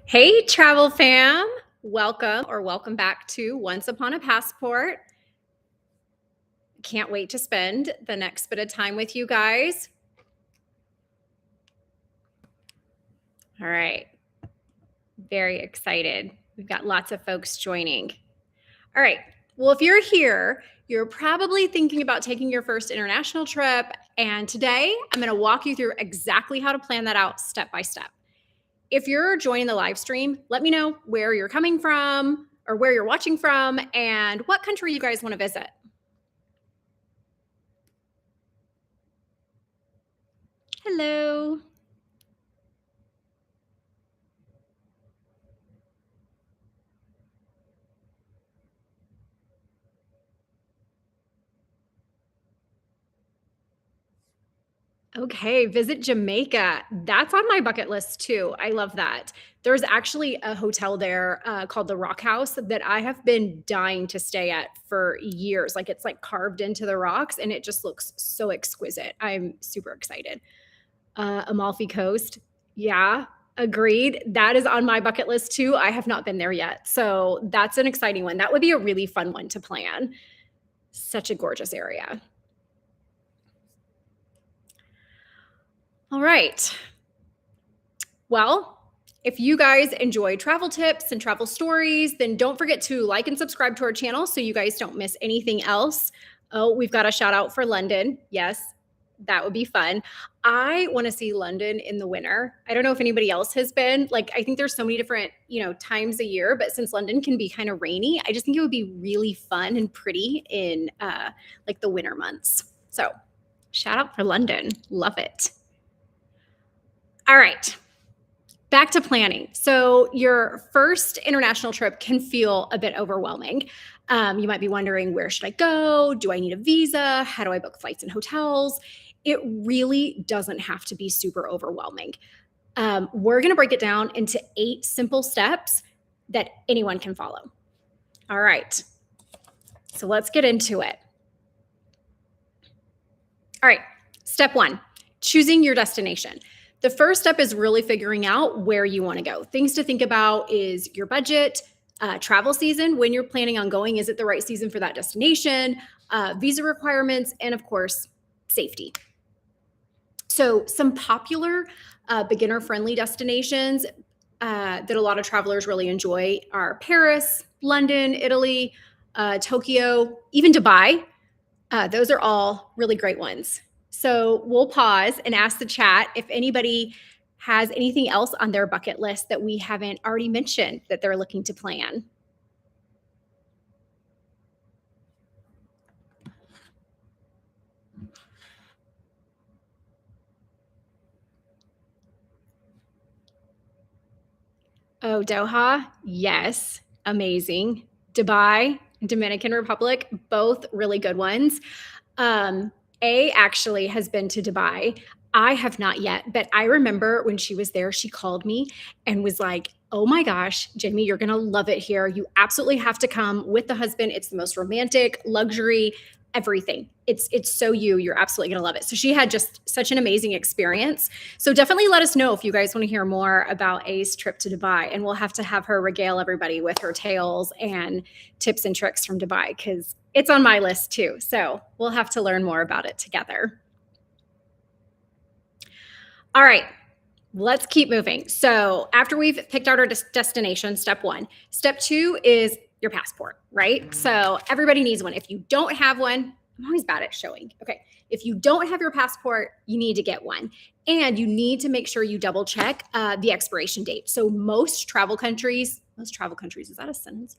Hey, travel fam. Welcome back to Once Upon a Passport. Can't wait to spend the next bit of time with you guys. All right. Very excited. We've got lots of folks joining. All right. Well, if you're here, you're probably thinking about taking your first international trip. And today I'm going to walk you through exactly how to plan that out step by step. If you're joining the live stream, let me know where you're coming from or where you're watching from and what country you guys want to visit. Hello. Okay, visit Jamaica. That's on my bucket list too. I love that. There's actually a hotel there called the Rock House that I have been dying to stay at for years. Like it's like carved into the rocks and it just looks so exquisite. I'm super excited. Amalfi Coast. Yeah, agreed. That is on my bucket list too. I have not been there yet. So that's an exciting one. That would be a really fun one to plan. Such a gorgeous area. All right. Well, if you guys enjoy travel tips and travel stories, then don't forget to like and subscribe to our channel so you guys don't miss anything else. Oh, we've got a shout out for London. Yes, that would be fun. I want to see London in the winter. I don't know if anybody else has been. Like, I think there's so many different, times a year, but since London can be kind of rainy, I just think it would be really fun and pretty in like the winter months. So, shout out for London. Love it. All right, back to planning. So your first international trip can feel a bit overwhelming. You might be wondering, where should I go? Do I need a visa? How do I book flights and hotels? It really doesn't have to be super overwhelming. We're going to break it down into 8 simple steps that anyone can follow. All right, so let's get into it. All right, step 1, choosing your destination. The first step is really figuring out where you want to go. Things to think about is your budget, travel season, when you're planning on going, is it the right season for that destination, visa requirements, and of course, safety. So some popular beginner-friendly destinations that a lot of travelers really enjoy are Paris, London, Italy, Tokyo, even Dubai. Those are all really great ones. So we'll pause and ask the chat if anybody has anything else on their bucket list that we haven't already mentioned that they're looking to plan. Oh, Doha? Yes. Amazing. Dubai, Dominican Republic, both really good ones. A actually has been to Dubai. I have not yet, but I remember when she was there, she called me and was like, "Oh my gosh, Jamie, you're going to love it here. You absolutely have to come with the husband. It's the most romantic, luxury, everything. It's so you. You're absolutely going to love it." So she had just such an amazing experience. So definitely let us know if you guys want to hear more about A's trip to Dubai, and we'll have to have her regale everybody with her tales and tips and tricks from Dubai because it's on my list too. So we'll have to learn more about it together. All right, let's keep moving. So after we've picked out our destination, step 1. Step 2 is your passport, right? So everybody needs one. If you don't have one, I'm always bad at showing. Okay. If you don't have your passport, you need to get one. And you need to make sure you double check the expiration date. So most travel countries, is that a sentence?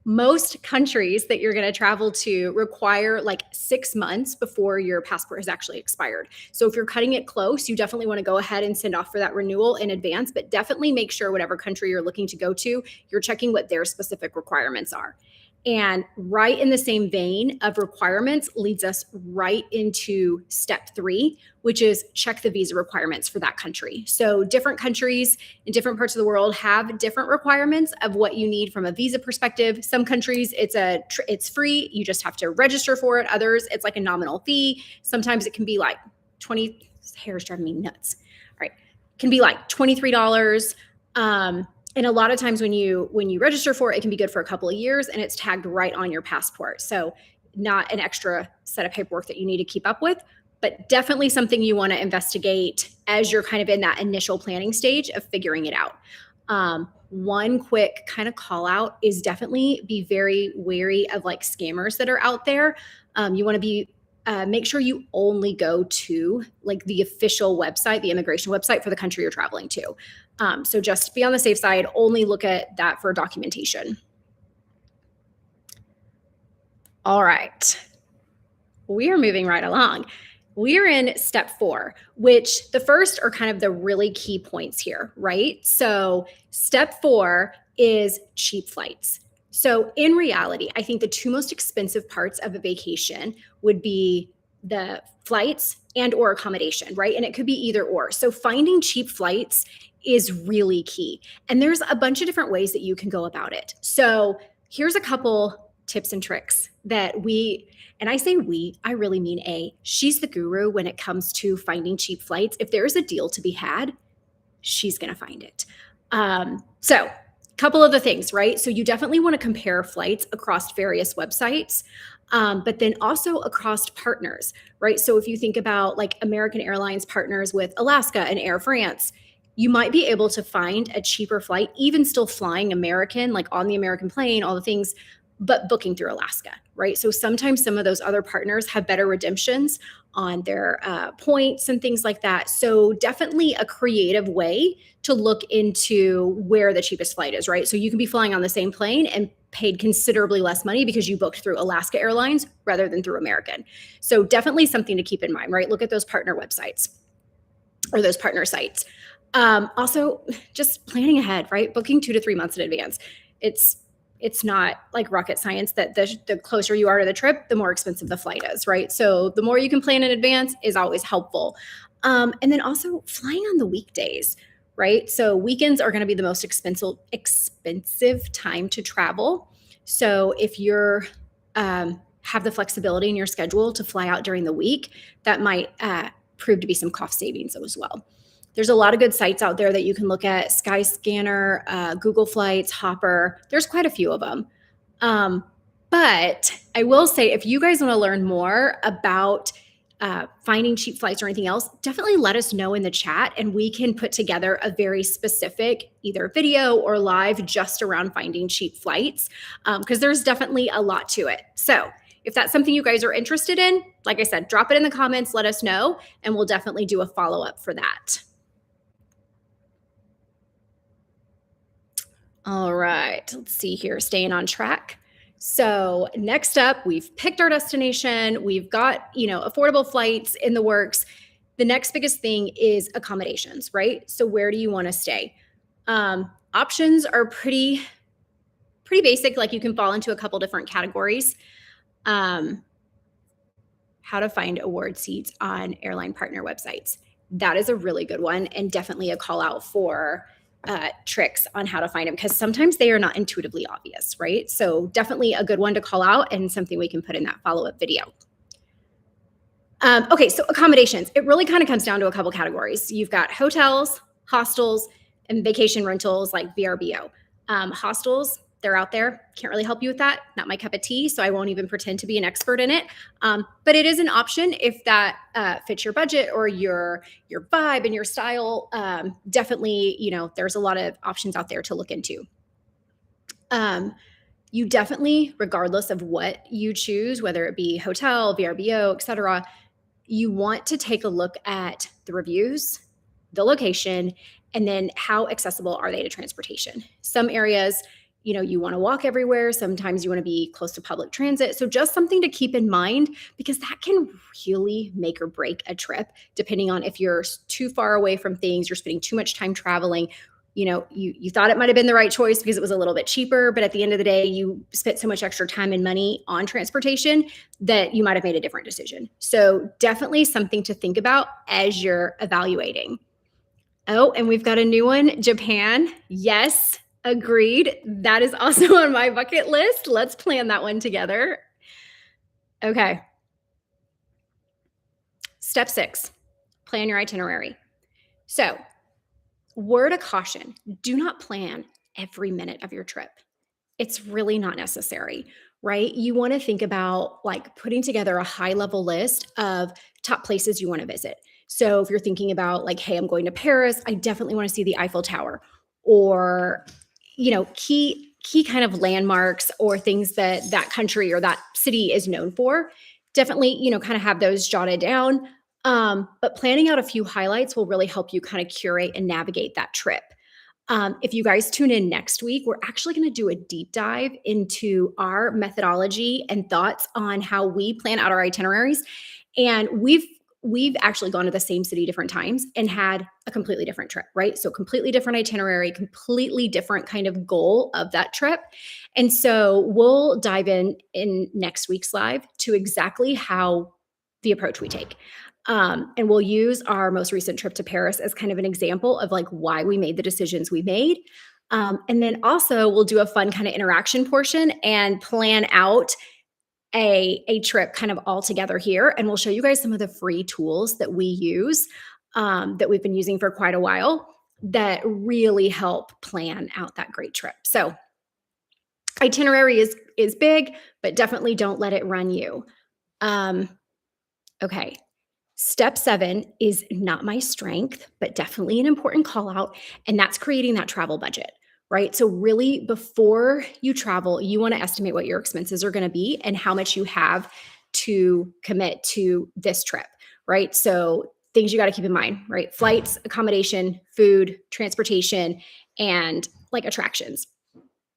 Most countries that you're going to travel to require like 6 months before your passport has actually expired. So if you're cutting it close, you definitely want to go ahead and send off for that renewal in advance, but definitely make sure whatever country you're looking to go to, you're checking what their specific requirements are. And right in the same vein of requirements leads us right into step 3, which is check the visa requirements for that country. So different countries in different parts of the world have different requirements of what you need from a visa perspective. Some countries it's free, you just have to register for it. Others it's like a nominal fee. Sometimes it can be like 20. Hair's driving me nuts. All right, it can be like $23. And a lot of times when you register for it, it can be good for a couple of years and it's tagged right on your passport. So not an extra set of paperwork that you need to keep up with, but definitely something you want to investigate as you're kind of in that initial planning stage of figuring it out. One quick kind of call out is definitely be very wary of like scammers that are out there. You want to be make sure you only go to like the official website, the immigration website for the country you're traveling to. So just be on the safe side, only look at that for documentation. All right. We are moving right along. We're in step 4, which the first are kind of the really key points here, right? So step 4 is cheap flights. So in reality, I think the two most expensive parts of a vacation would be the flights and or accommodation, right? And it could be either or. So finding cheap flights is really key. And there's a bunch of different ways that you can go about it. So here's a couple tips and tricks that and I say we, I really mean she's the guru when it comes to finding cheap flights. If there's a deal to be had, she's going to find it. So a couple of the things, right? So you definitely want to compare flights across various websites, but then also across partners, right? So if you think about like American Airlines partners with Alaska and Air France, you might be able to find a cheaper flight, even still flying American, like on the American plane, all the things, but booking through Alaska, right? So sometimes some of those other partners have better redemptions on their points and things like that. So definitely a creative way to look into where the cheapest flight is, right? So you can be flying on the same plane and paid considerably less money because you booked through Alaska Airlines rather than through American. So definitely something to keep in mind, right? Look at those partner websites or those partner sites. Also, just planning ahead, right? Booking 2 to 3 months in advance. It's not like rocket science that the closer you are to the trip, the more expensive the flight is, right? So the more you can plan in advance is always helpful. And then also flying on the weekdays, right? So weekends are going to be the most expensive time to travel. So if you're have the flexibility in your schedule to fly out during the week, that might prove to be some cost savings as well. There's a lot of good sites out there that you can look at: Skyscanner, Google Flights, Hopper. There's quite a few of them. But I will say, if you guys want to learn more about finding cheap flights or anything else, definitely let us know in the chat and we can put together a very specific either video or live just around finding cheap flights, because there's definitely a lot to it. So if that's something you guys are interested in, like I said, drop it in the comments, let us know, and we'll definitely do a follow-up for that. All right, let's see here, staying on track. So next up, we've picked our destination. We've got, affordable flights in the works. The next biggest thing is accommodations, right? So where do you want to stay? Options are pretty basic. Like you can fall into a couple different categories. How to find award seats on airline partner websites. That is a really good one and definitely a call out for tricks on how to find them, because sometimes they are not intuitively obvious, right? So definitely a good one to call out and something we can put in that follow-up video. Okay, so accommodations. It really kind of comes down to a couple categories. You've got hotels, hostels, and vacation rentals like VRBO. Hostels, they're out there. Can't really help you with that. Not my cup of tea, so I won't even pretend to be an expert in it. But it is an option if that fits your budget or your vibe and your style. Definitely, there's a lot of options out there to look into. You definitely, regardless of what you choose, whether it be hotel, VRBO, etc., you want to take a look at the reviews, the location, and then how accessible are they to transportation. Some areas, you want to walk everywhere. Sometimes you want to be close to public transit. So just something to keep in mind, because that can really make or break a trip, depending on if you're too far away from things, you're spending too much time traveling. You thought it might have been the right choice because it was a little bit cheaper, but at the end of the day, you spent so much extra time and money on transportation that you might have made a different decision. So definitely something to think about as you're evaluating. Oh, and we've got a new one, Japan. Yes. Agreed. That is also on my bucket list. Let's plan that one together. Okay. Step 6, plan your itinerary. So, word of caution, do not plan every minute of your trip. It's really not necessary, right? You want to think about like putting together a high level list of top places you want to visit. So if you're thinking about like, hey, I'm going to Paris, I definitely want to see the Eiffel Tower, or key kind of landmarks or things that that country or that city is known for. Definitely, kind of have those jotted down. But planning out a few highlights will really help you kind of curate and navigate that trip. If you guys tune in next week, we're actually going to do a deep dive into our methodology and thoughts on how we plan out our itineraries. And we've actually gone to the same city different times and had a completely different trip, right? So completely different itinerary, completely different kind of goal of that trip. And so we'll dive in next week's live to exactly how the approach we take. And we'll use our most recent trip to Paris as kind of an example of like why we made the decisions we made. And then also we'll do a fun kind of interaction portion and plan out a trip kind of all together here. And we'll show you guys some of the free tools that we use that we've been using for quite a while that really help plan out that great trip. So itinerary is big, but definitely don't let it run you. Okay. Step 7 is not my strength, but definitely an important call out, and that's creating that travel budget, right? So, really, before you travel, you want to estimate what your expenses are going to be and how much you have to commit to this trip, right? So, things you got to keep in mind, right? Flights, accommodation, food, transportation, and like attractions.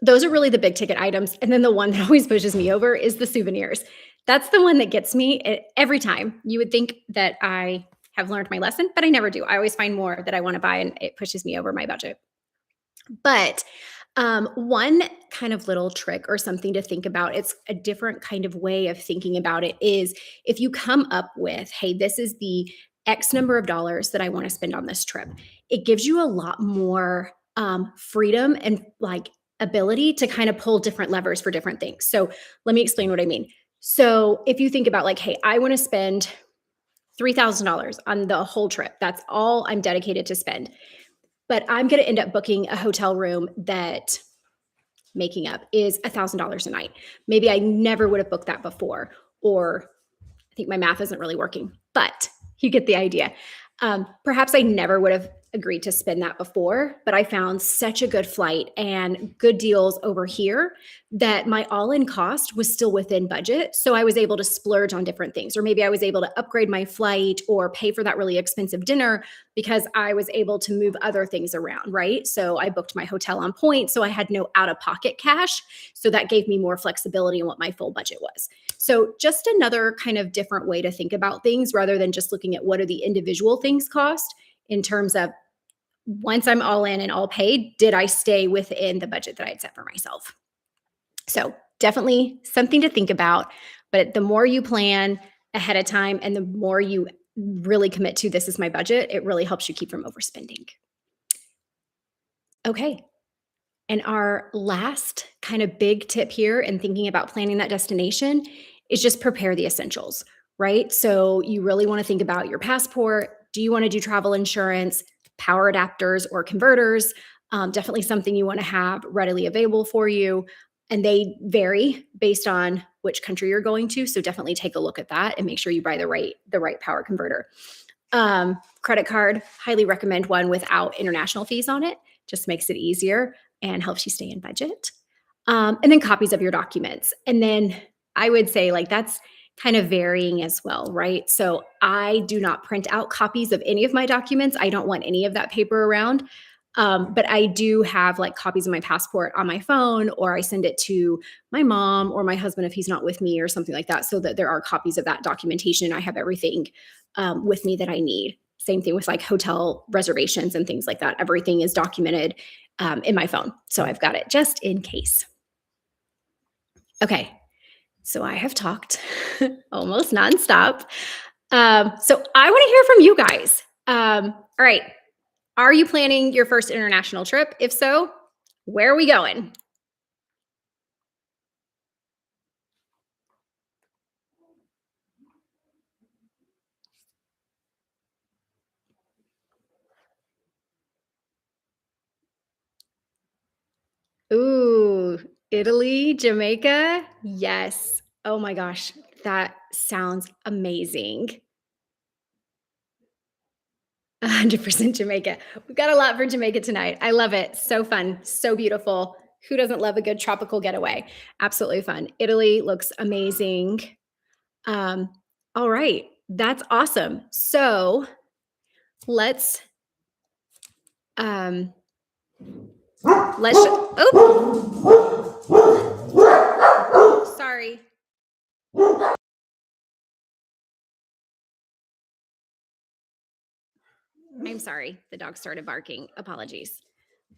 Those are really the big ticket items. And then the one that always pushes me over is the souvenirs. That's the one that gets me every time. You would think that I have learned my lesson, but I never do. I always find more that I want to buy and it pushes me over my budget. But one kind of little trick or something to think about, it's a different kind of way of thinking about it, is if you come up with, hey, this is the X number of dollars that I want to spend on this trip, it gives you a lot more freedom and like ability to kind of pull different levers for different things. So let me explain what I mean. So if you think about like, hey, I want to spend $3,000 on the whole trip, that's all I'm dedicated to spend. But I'm going to end up booking a hotel room that, making up, is $1,000 a night. Maybe I never would have booked that before, or I think my math isn't really working, but you get the idea. Perhaps I never would have agreed to spend that before, but I found such a good flight and good deals over here that my all-in cost was still within budget. So I was able to splurge on different things, or maybe I was able to upgrade my flight or pay for that really expensive dinner because I was able to move other things around, right? So I booked my hotel on point, so I had no out-of-pocket cash. So that gave me more flexibility in what my full budget was. So just another kind of different way to think about things rather than just looking at what are the individual things cost, in terms of once I'm all in and all paid, did I stay within the budget that I had set for myself? So definitely something to think about. But the more you plan ahead of time and the more you really commit to this is my budget, it really helps you keep from overspending. Okay. And our last kind of big tip here in thinking about planning that destination is just prepare the essentials, right? So you really want to think about your passport. Do you want to do travel insurance, power adapters, or converters? Definitely something you want to have readily available for you. And they vary based on which country you're going to. So definitely take a look at that and make sure you buy the right power converter. Credit card, highly recommend one without international fees on it. Just makes it easier and helps you stay in budget. And then copies of your documents. And then I would say, like, that's kind of varying as well, right? So I do not print out copies of any of my documents. I don't want any of that paper around. But I do have like copies of my passport on my phone, or I send it to my mom or my husband if he's not with me or something like that, so that there are copies of that documentation. I have everything with me that I need. Same thing with like hotel reservations and things like that. Everything is documented in my phone. So I've got it just in case. Okay. So I have talked almost nonstop. So I want to hear from you guys. All right. Are you planning your first international trip? If so, where are we going? Italy, Jamaica. Yes. Oh my gosh, that sounds amazing. 100% Jamaica. We've got a lot for Jamaica tonight. I love it. So fun, so beautiful. Who doesn't love a good tropical getaway? Absolutely fun. Italy looks amazing. Um, all right, that's awesome. So let's um oh, sorry. I'm sorry. The dog started barking. Apologies.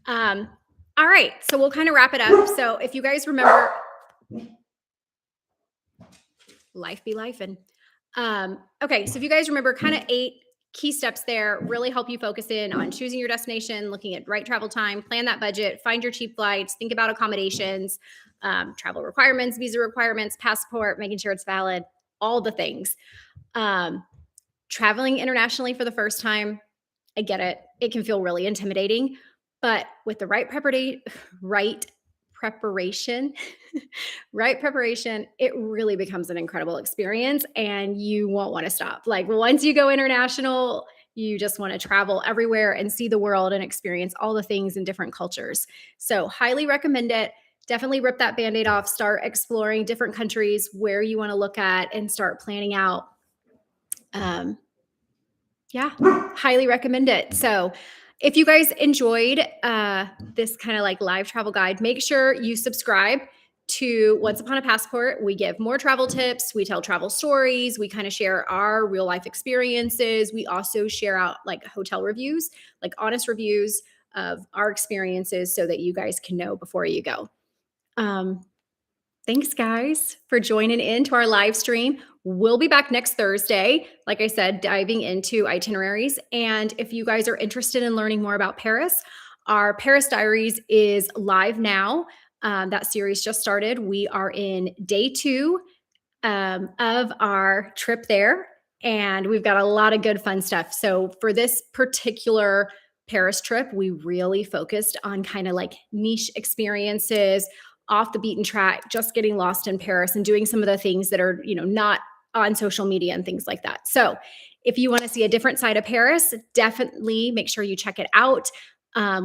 Um, all right, so we'll kind of wrap it up. So if you guys remember, life be life, and okay, so if you guys remember, kind of 8 key steps there really help you focus in on choosing your destination, looking at right travel time, plan that budget, find your cheap flights, think about accommodations, travel requirements, visa requirements, passport, making sure it's valid, all the things. Um, Traveling internationally for the first time, I get it. It can feel really intimidating, but with the right preparation, right preparation, it really becomes an incredible experience and you won't want to stop. Like once you go international, you just want to travel everywhere and see the world and experience all the things in different cultures. So, highly recommend it. Definitely rip that band-aid off, start exploring different countries where you want to look at and start planning out. Yeah, highly recommend it. So, if you guys enjoyed this kind of like live travel guide, make sure you subscribe to Once Upon a Passport. We give more travel tips, we tell travel stories, we kind of share our real life experiences. We also share out like hotel reviews, like honest reviews of our experiences so that you guys can know before you go. Um, Thanks, guys, for joining in to our live stream. We'll be back next Thursday, like I said, diving into itineraries. And if you guys are interested in learning more about Paris, our Paris Diaries is live now. That series just started. We are in day 2 of our trip there, and we've got a lot of good fun stuff. So for this particular Paris trip, we really focused on kind of like niche experiences, off the beaten track, just getting lost in Paris and doing some of the things that are, not on social media and things like that. So if you want to see a different side of Paris, definitely make sure you check it out.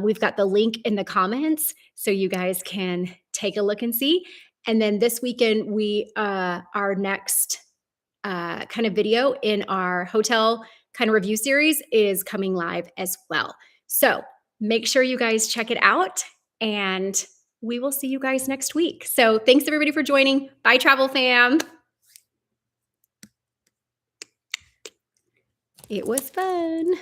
We've got the link in the comments so you guys can take a look and see. And then this weekend, our next kind of video in our hotel kind of review series is coming live as well. So make sure you guys check it out, and we will see you guys next week. So thanks everybody for joining. Bye, Travel Fam. It was fun.